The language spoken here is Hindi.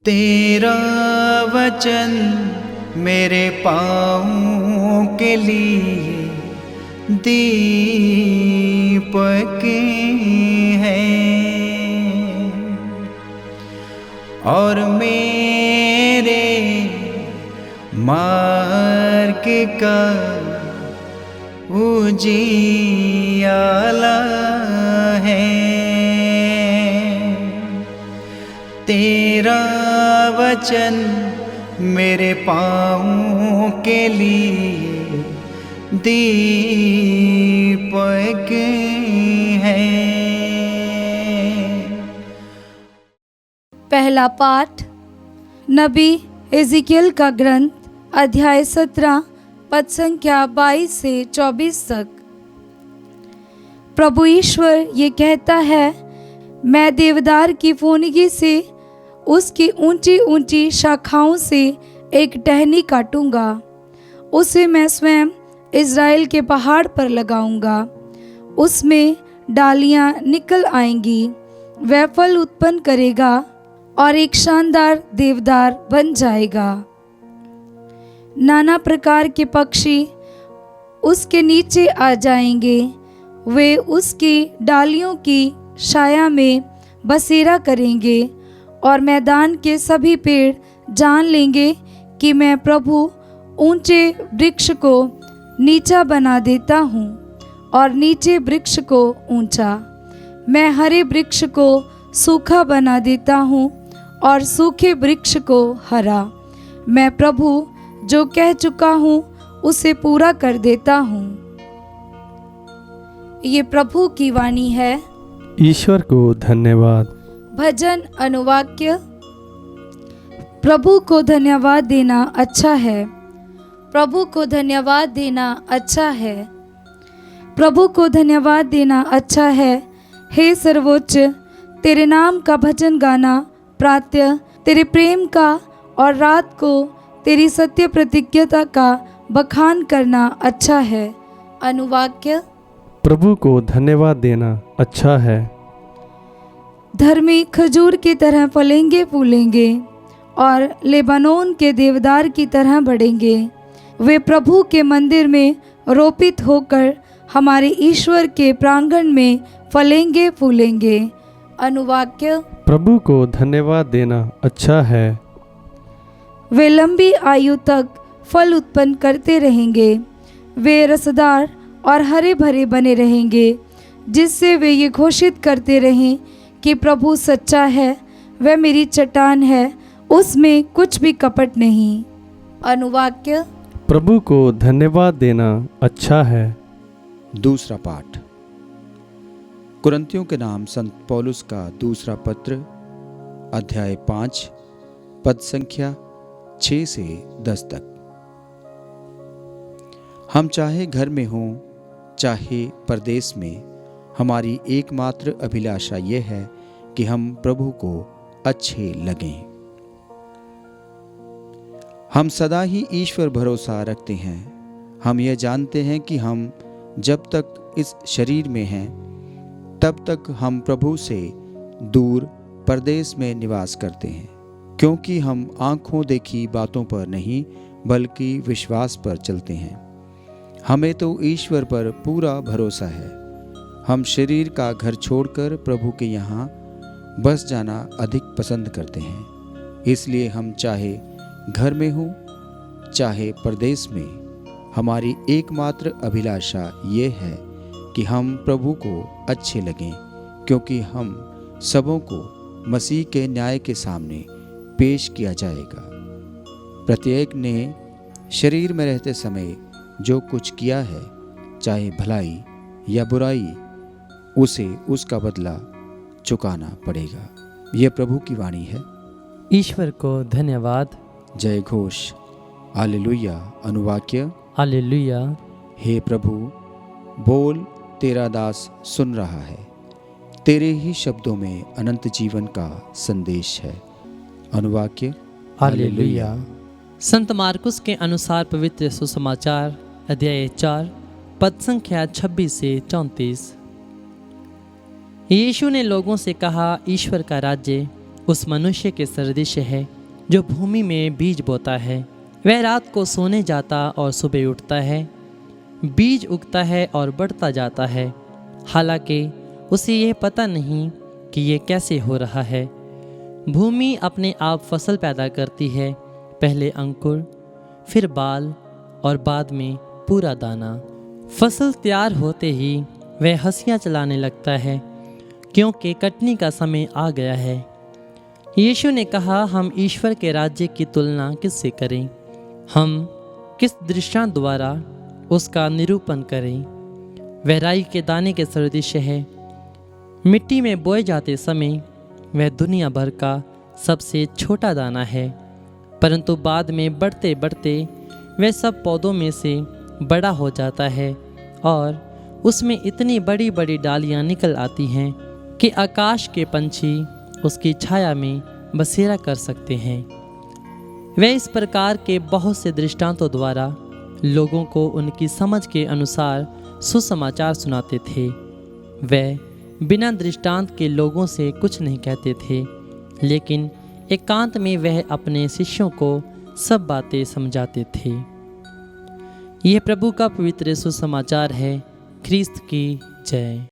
तेरा वचन मेरे पाँव के लिए दीपक है और मेरे मार्ग का उजियाला है। तेरा वचन मेरे पाँव के लिए दीपक है। पहला पाठ नबी एजिकियल का ग्रंथ अध्याय 17 पद संख्या 22 से 24 तक। प्रभु ईश्वर ये कहता है, मैं देवदार की फुनगी से उसकी ऊंची ऊंची शाखाओं से एक टहनी काटूंगा। उसे मैं स्वयं इज़राइल के पहाड़ पर लगाऊंगा। उसमें डालियां निकल आएंगी, वह फल उत्पन्न करेगा और एक शानदार देवदार बन जाएगा। नाना प्रकार के पक्षी उसके नीचे आ जाएंगे, वे उसकी डालियों की छाया में बसेरा करेंगे और मैदान के सभी पेड़ जान लेंगे कि मैं प्रभु ऊंचे वृक्ष को नीचा बना देता हूँ और नीचे वृक्ष को ऊंचा। मैं हरे वृक्ष को सूखा बना देता हूँ और सूखे वृक्ष को हरा। मैं प्रभु जो कह चुका हूँ उसे पूरा कर देता हूँ। ये प्रभु की वाणी है। ईश्वर को धन्यवाद। भजन अनुवाक्य। प्रभु को धन्यवाद देना अच्छा है। प्रभु को धन्यवाद देना अच्छा है। प्रभु को धन्यवाद देना अच्छा है। हे सर्वोच्च, तेरे नाम का भजन गाना प्रातः तेरे प्रेम का और रात को तेरी सत्य प्रतिज्ञता का बखान करना अच्छा है। अनुवाक्य। प्रभु को धन्यवाद देना अच्छा है। धर्मी खजूर की तरह फलेंगे फूलेंगे और लेबानोन के देवदार की तरह बढ़ेंगे। वे प्रभु के मंदिर में रोपित होकर हमारे ईश्वर के प्रांगण में फलेंगे फूलेंगे। अनुवाक्य। प्रभु को धन्यवाद देना अच्छा है। वे लंबी आयु तक फल उत्पन्न करते रहेंगे। वे रसदार और हरे भरे बने रहेंगे, जिससे वे ये घोषित करते रहें कि प्रभु सच्चा है, वह मेरी चट्टान है, उसमें कुछ भी कपट नहीं। अनुवाक्य। प्रभु को धन्यवाद देना अच्छा है। दूसरा पाठ कुरिन्थियों के नाम संत पौलुस का दूसरा पत्र अध्याय 5 पद संख्या 6 से 10 तक। हम चाहे घर में हों चाहे परदेश में, हमारी एकमात्र अभिलाषा यह है कि हम प्रभु को अच्छे लगें। हम सदा ही ईश्वर भरोसा रखते हैं। हम यह जानते हैं कि हम जब तक इस शरीर में हैं तब तक हम प्रभु से दूर परदेश में निवास करते हैं, क्योंकि हम आँखों देखी बातों पर नहीं बल्कि विश्वास पर चलते हैं। हमें तो ईश्वर पर पूरा भरोसा है। हम शरीर का घर छोड़कर प्रभु के यहाँ बस जाना अधिक पसंद करते हैं। इसलिए हम चाहे घर में हों चाहे परदेश में, हमारी एकमात्र अभिलाषा ये है कि हम प्रभु को अच्छे लगें, क्योंकि हम सबों को मसीह के न्याय के सामने पेश किया जाएगा। प्रत्येक ने शरीर में रहते समय जो कुछ किया है, चाहे भलाई या बुराई, उसे उसका बदला चुकाना पड़ेगा। यह प्रभु की वाणी है। ईश्वर को धन्यवाद। जय घोष। हालेलुया। अनुवाक्य। हालेलुया। हे प्रभु, बोल, तेरा दास सुन रहा है। तेरे ही शब्दों में अनंत जीवन का संदेश है। अनुवाक्य। हालेलुया। संत मार्कुस के अनुसार पवित्र सुसमाचार अध्याय 4 पद संख्या 26 से 34। यीशु ने लोगों से कहा, ईश्वर का राज्य उस मनुष्य के सदृश है जो भूमि में बीज बोता है। वह रात को सोने जाता और सुबह उठता है, बीज उगता है और बढ़ता जाता है, हालांकि उसे यह पता नहीं कि ये कैसे हो रहा है। भूमि अपने आप फसल पैदा करती है, पहले अंकुर, फिर बाल और बाद में पूरा दाना। फसल तैयार होते ही वह हंसियाँ चलाने लगता है, क्योंकि कटनी का समय आ गया है। यीशु ने कहा, हम ईश्वर के राज्य की तुलना किससे करें? हम किस दृष्टांत द्वारा उसका निरूपण करें? वह राई के दाने के सदृश है। मिट्टी में बोए जाते समय वह दुनिया भर का सबसे छोटा दाना है, परंतु बाद में बढ़ते बढ़ते वह सब पौधों में से बड़ा हो जाता है और उसमें इतनी बड़ी बड़ी डालियां निकल आती हैं कि आकाश के पंछी उसकी छाया में बसेरा कर सकते हैं। वह इस प्रकार के बहुत से दृष्टांतों द्वारा लोगों को उनकी समझ के अनुसार सुसमाचार सुनाते थे। वह बिना दृष्टांत के लोगों से कुछ नहीं कहते थे, लेकिन एकांत में वह अपने शिष्यों को सब बातें समझाते थे। यह प्रभु का पवित्र सुसमाचार है। ख्रीस्त की जय।